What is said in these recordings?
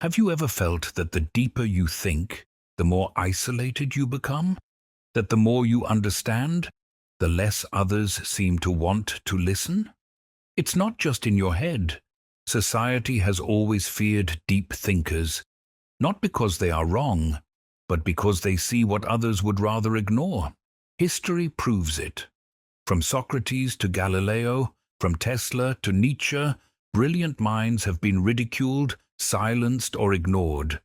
Have you ever felt that the deeper you think, the more isolated you become? That the more you understand, the less others seem to want to listen? It's not just in your head. Society has always feared deep thinkers, not because they are wrong, but because they see what others would rather ignore. History proves it. From Socrates to Galileo, from Tesla to Nietzsche, brilliant minds have been ridiculed, silenced, or ignored,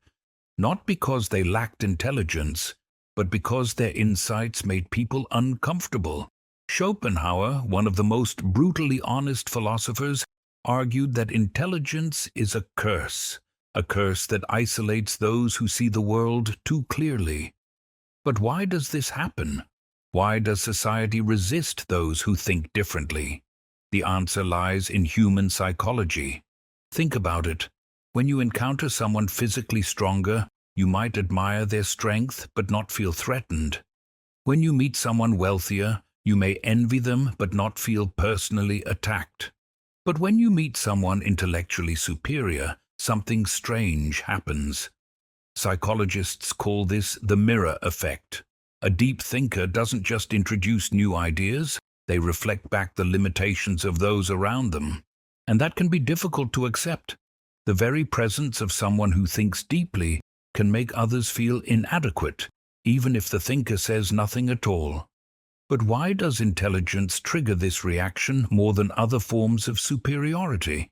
not because they lacked intelligence, but because their insights made people uncomfortable. Schopenhauer, one of the most brutally honest philosophers, argued that intelligence is a curse that isolates those who see the world too clearly. But why does this happen? Why does society resist those who think differently? The answer lies in human psychology. Think about it. When you encounter someone physically stronger, you might admire their strength but not feel threatened. When you meet someone wealthier, you may envy them but not feel personally attacked. But when you meet someone intellectually superior, something strange happens. Psychologists call this the mirror effect. A deep thinker doesn't just introduce new ideas, they reflect back the limitations of those around them. And that can be difficult to accept. The very presence of someone who thinks deeply can make others feel inadequate, even if the thinker says nothing at all. But why does intelligence trigger this reaction more than other forms of superiority?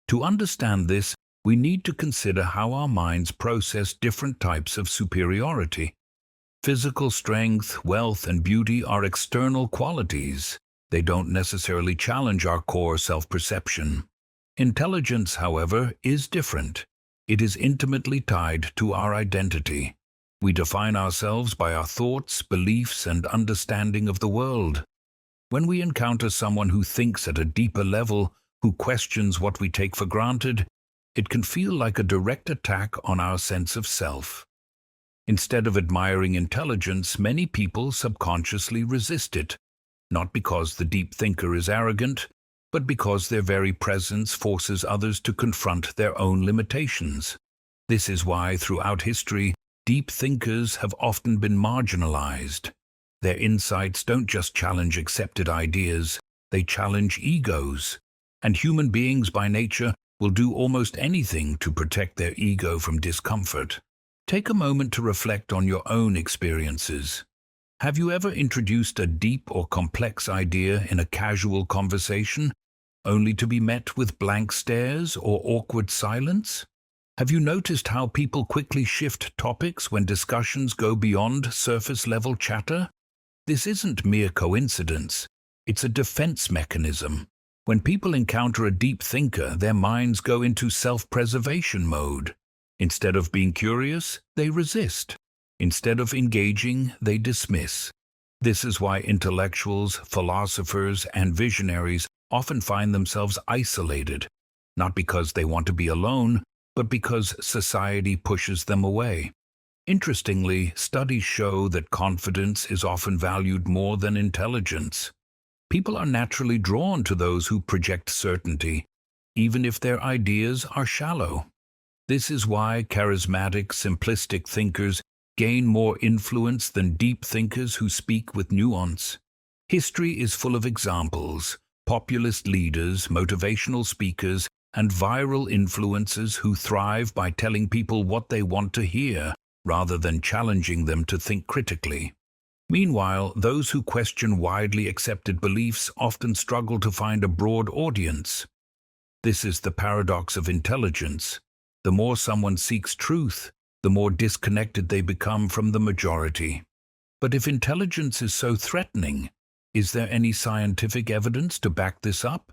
To understand this, we need to consider how our minds process different types of superiority. Physical strength, wealth, and beauty are external qualities. They don't necessarily challenge our core self-perception. Intelligence, however, is different. It is intimately tied to our identity. We define ourselves by our thoughts, beliefs, and understanding of the world. When we encounter someone who thinks at a deeper level, who questions what we take for granted, it can feel like a direct attack on our sense of self. Instead of admiring intelligence, many people subconsciously resist it, not because the deep thinker is arrogant, but because their very presence forces others to confront their own limitations. This is why, throughout history, deep thinkers have often been marginalized. Their insights don't just challenge accepted ideas, they challenge egos. And human beings by nature will do almost anything to protect their ego from discomfort. Take a moment to reflect on your own experiences. Have you ever introduced a deep or complex idea in a casual conversation, only to be met with blank stares or awkward silence? Have you noticed how people quickly shift topics when discussions go beyond surface-level chatter? This isn't mere coincidence. It's a defense mechanism. When people encounter a deep thinker, their minds go into self-preservation mode. Instead of being curious, they resist. Instead of engaging, they dismiss. This is why intellectuals, philosophers, and visionaries often find themselves isolated, not because they want to be alone, but because society pushes them away. Interestingly, studies show that confidence is often valued more than intelligence. People are naturally drawn to those who project certainty, even if their ideas are shallow. This is why charismatic, simplistic thinkers gain more influence than deep thinkers who speak with nuance. History is full of examples: populist leaders, motivational speakers, and viral influencers who thrive by telling people what they want to hear, rather than challenging them to think critically. Meanwhile, those who question widely accepted beliefs often struggle to find a broad audience. This is the paradox of intelligence. The more someone seeks truth, the more disconnected they become from the majority. But if intelligence is so threatening, is there any scientific evidence to back this up?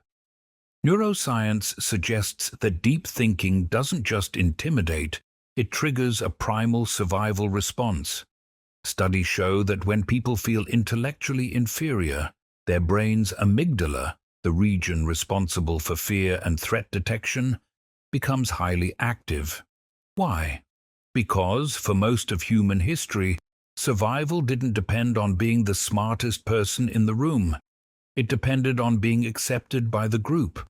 Neuroscience suggests that deep thinking doesn't just intimidate, it triggers a primal survival response. Studies show that when people feel intellectually inferior, their brain's amygdala, the region responsible for fear and threat detection, becomes highly active. Why? Because, for most of human history, survival didn't depend on being the smartest person in the room. It depended on being accepted by the group.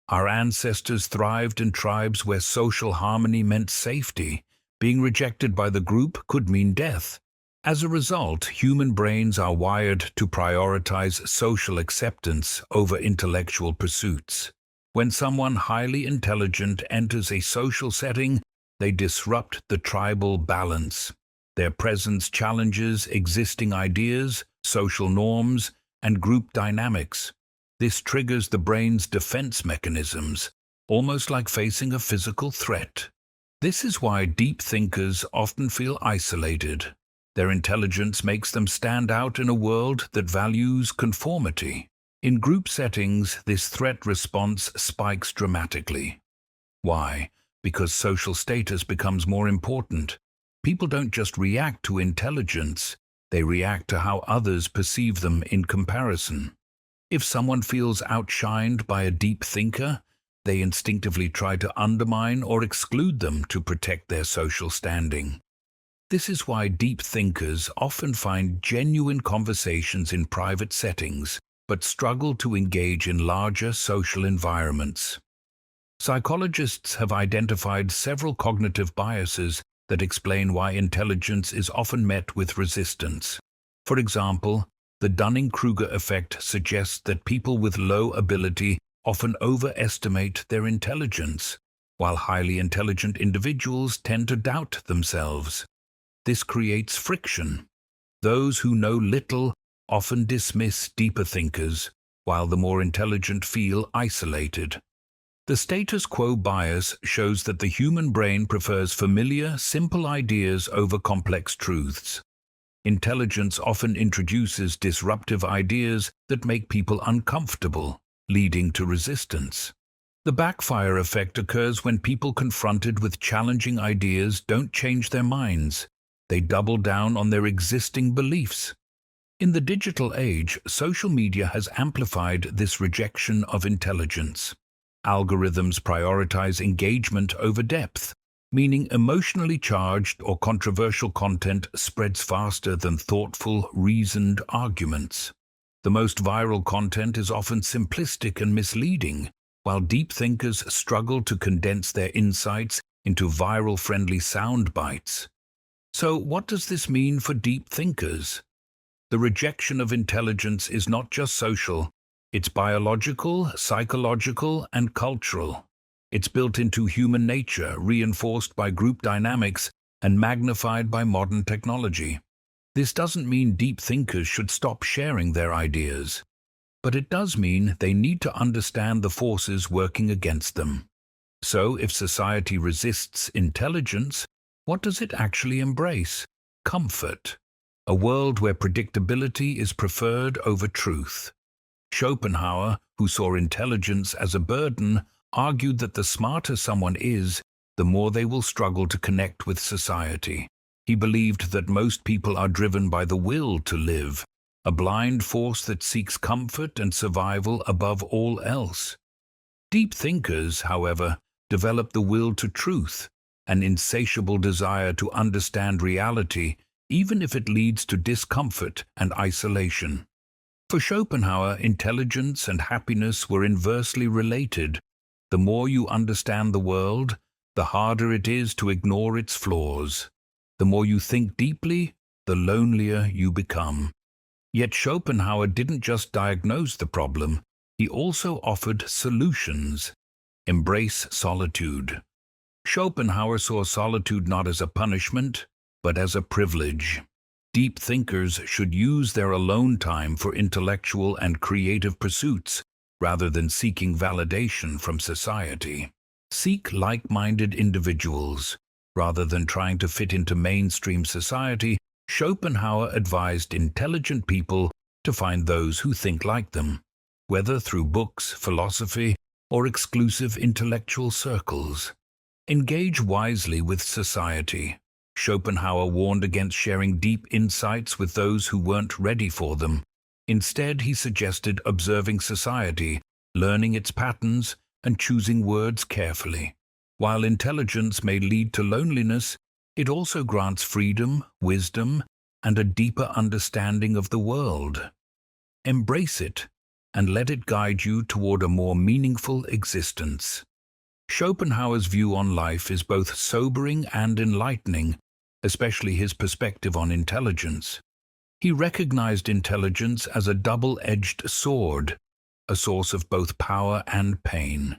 Our ancestors thrived in tribes where social harmony meant safety. Being rejected by the group could mean death. As a result, human brains are wired to prioritize social acceptance over intellectual pursuits. When someone highly intelligent enters a social setting, they disrupt the tribal balance. Their presence challenges existing ideas, social norms, and group dynamics. This triggers the brain's defense mechanisms, almost like facing a physical threat. This is why deep thinkers often feel isolated. Their intelligence makes them stand out in a world that values conformity. In group settings, this threat response spikes dramatically. Why? Because social status becomes more important. People don't just react to intelligence, they react to how others perceive them in comparison. If someone feels outshined by a deep thinker, they instinctively try to undermine or exclude them to protect their social standing. This is why deep thinkers often find genuine conversations in private settings, but struggle to engage in larger social environments. Psychologists have identified several cognitive biases that explain why intelligence is often met with resistance. For example, the Dunning-Kruger effect suggests that people with low ability often overestimate their intelligence, while highly intelligent individuals tend to doubt themselves. This creates friction. Those who know little often dismiss deeper thinkers, while the more intelligent feel isolated. The status quo bias shows that the human brain prefers familiar, simple ideas over complex truths. Intelligence often introduces disruptive ideas that make people uncomfortable, leading to resistance. The backfire effect occurs when people confronted with challenging ideas don't change their minds. They double down on their existing beliefs. In the digital age, social media has amplified this rejection of intelligence. Algorithms prioritize engagement over depth, meaning emotionally charged or controversial content spreads faster than thoughtful, reasoned arguments. The most viral content is often simplistic and misleading, while deep thinkers struggle to condense their insights into viral-friendly sound bites. So, what does this mean for deep thinkers? The rejection of intelligence is not just social, it's biological, psychological, and cultural. It's built into human nature, reinforced by group dynamics, and magnified by modern technology. This doesn't mean deep thinkers should stop sharing their ideas, but it does mean they need to understand the forces working against them. So, if society resists intelligence, what does it actually embrace? Comfort. A world where predictability is preferred over truth. Schopenhauer, who saw intelligence as a burden, argued that the smarter someone is, the more they will struggle to connect with society. He believed that most people are driven by the will to live, a blind force that seeks comfort and survival above all else. Deep thinkers, however, develop the will to truth, an insatiable desire to understand reality, even if it leads to discomfort and isolation. For Schopenhauer, intelligence and happiness were inversely related. The more you understand the world, the harder it is to ignore its flaws. The more you think deeply, the lonelier you become. Yet Schopenhauer didn't just diagnose the problem, he also offered solutions. Embrace solitude. Schopenhauer saw solitude not as a punishment, but as a privilege. Deep thinkers should use their alone time for intellectual and creative pursuits, rather than seeking validation from society. Seek like-minded individuals. Rather than trying to fit into mainstream society, Schopenhauer advised intelligent people to find those who think like them, whether through books, philosophy, or exclusive intellectual circles. Engage wisely with society. Schopenhauer warned against sharing deep insights with those who weren't ready for them. Instead, he suggested observing society, learning its patterns, and choosing words carefully. While intelligence may lead to loneliness, it also grants freedom, wisdom, and a deeper understanding of the world. Embrace it, and let it guide you toward a more meaningful existence. Schopenhauer's view on life is both sobering and enlightening, especially his perspective on intelligence. He recognized intelligence as a double-edged sword, a source of both power and pain.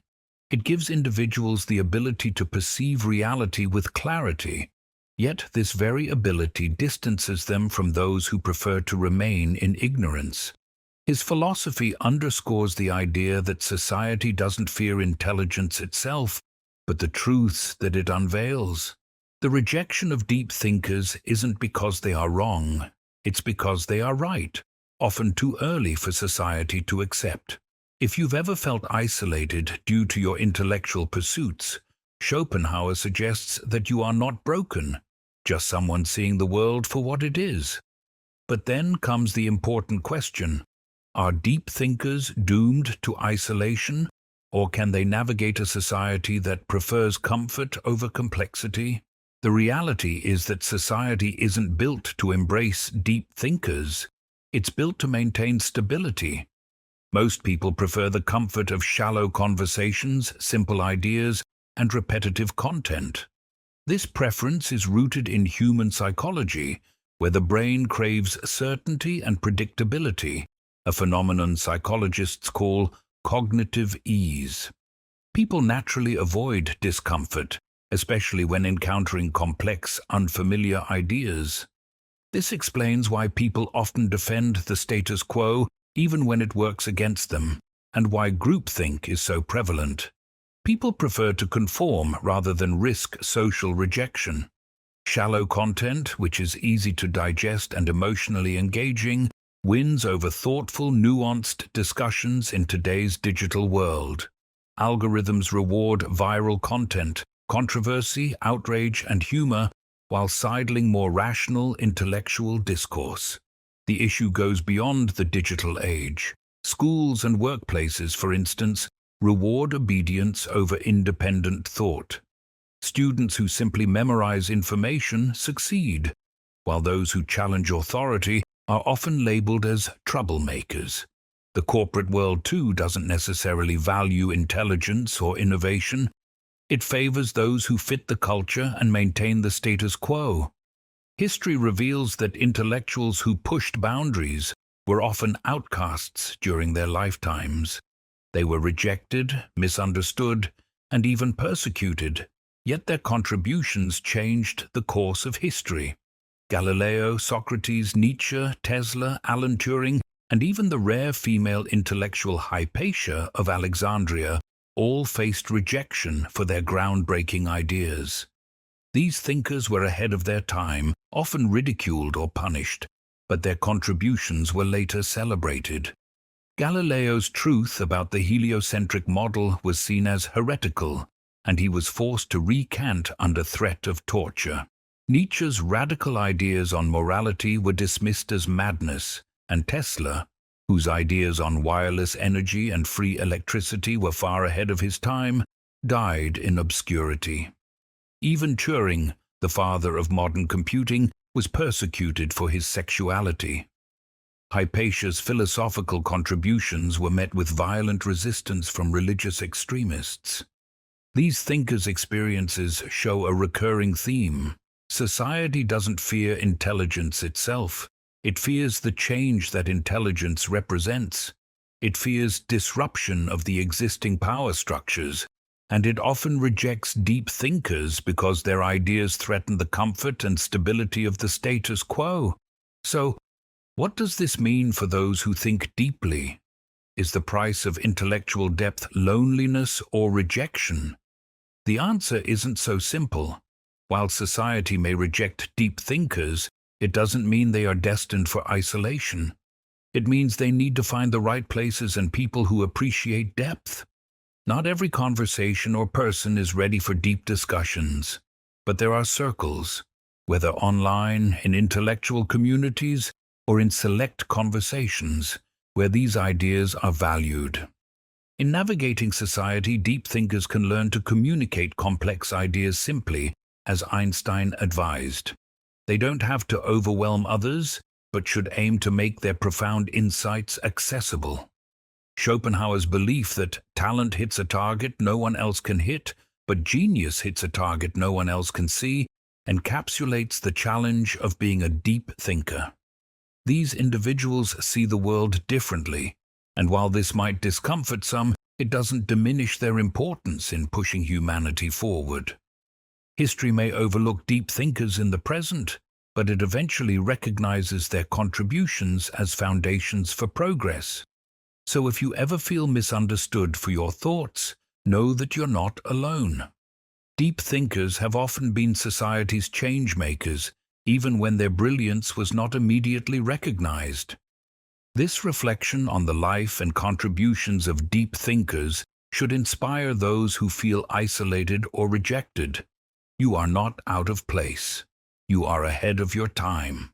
It gives individuals the ability to perceive reality with clarity, yet this very ability distances them from those who prefer to remain in ignorance. His philosophy underscores the idea that society doesn't fear intelligence itself, but the truths that it unveils. The rejection of deep thinkers isn't because they are wrong, it's because they are right, often too early for society to accept. If you've ever felt isolated due to your intellectual pursuits, Schopenhauer suggests that you are not broken, just someone seeing the world for what it is. But then comes the important question: are deep thinkers doomed to isolation, or can they navigate a society that prefers comfort over complexity? The reality is that society isn't built to embrace deep thinkers. It's built to maintain stability. Most people prefer the comfort of shallow conversations, simple ideas, and repetitive content. This preference is rooted in human psychology, where the brain craves certainty and predictability, a phenomenon psychologists call cognitive ease. People naturally avoid discomfort, especially when encountering complex, unfamiliar ideas. This explains why people often defend the status quo even when it works against them, and why groupthink is so prevalent. People prefer to conform rather than risk social rejection. Shallow content, which is easy to digest and emotionally engaging, wins over thoughtful, nuanced discussions in today's digital world. Algorithms reward viral content, controversy, outrage, and humor, while sidling more rational, intellectual discourse. The issue goes beyond the digital age. Schools and workplaces, for instance, reward obedience over independent thought. Students who simply memorize information succeed, while those who challenge authority are often labeled as troublemakers. The corporate world, too, doesn't necessarily value intelligence or innovation. It favors those who fit the culture and maintain the status quo. History reveals that intellectuals who pushed boundaries were often outcasts during their lifetimes. They were rejected, misunderstood, and even persecuted, yet their contributions changed the course of history. Galileo, Socrates, Nietzsche, Tesla, Alan Turing, and even the rare female intellectual Hypatia of Alexandria all faced rejection for their groundbreaking ideas. These thinkers were ahead of their time, often ridiculed or punished, but their contributions were later celebrated. Galileo's truth about the heliocentric model was seen as heretical, and he was forced to recant under threat of torture. Nietzsche's radical ideas on morality were dismissed as madness, and Tesla, whose ideas on wireless energy and free electricity were far ahead of his time, died in obscurity. Even Turing, the father of modern computing, was persecuted for his sexuality. Hypatia's philosophical contributions were met with violent resistance from religious extremists. These thinkers' experiences show a recurring theme. Society doesn't fear intelligence itself. It fears the change that intelligence represents. It fears disruption of the existing power structures, and it often rejects deep thinkers because their ideas threaten the comfort and stability of the status quo. So, what does this mean for those who think deeply? Is the price of intellectual depth loneliness or rejection? The answer isn't so simple. While society may reject deep thinkers, it doesn't mean they are destined for isolation. It means they need to find the right places and people who appreciate depth. Not every conversation or person is ready for deep discussions, but there are circles, whether online, in intellectual communities, or in select conversations, where these ideas are valued. In navigating society, deep thinkers can learn to communicate complex ideas simply, as Einstein advised. They don't have to overwhelm others, but should aim to make their profound insights accessible. Schopenhauer's belief that talent hits a target no one else can hit, but genius hits a target no one else can see, encapsulates the challenge of being a deep thinker. These individuals see the world differently, and while this might discomfort some, it doesn't diminish their importance in pushing humanity forward. History may overlook deep thinkers in the present, but it eventually recognizes their contributions as foundations for progress. So if you ever feel misunderstood for your thoughts, know that you're not alone. Deep thinkers have often been society's change makers, even when their brilliance was not immediately recognized. This reflection on the life and contributions of deep thinkers should inspire those who feel isolated or rejected. You are not out of place. You are ahead of your time.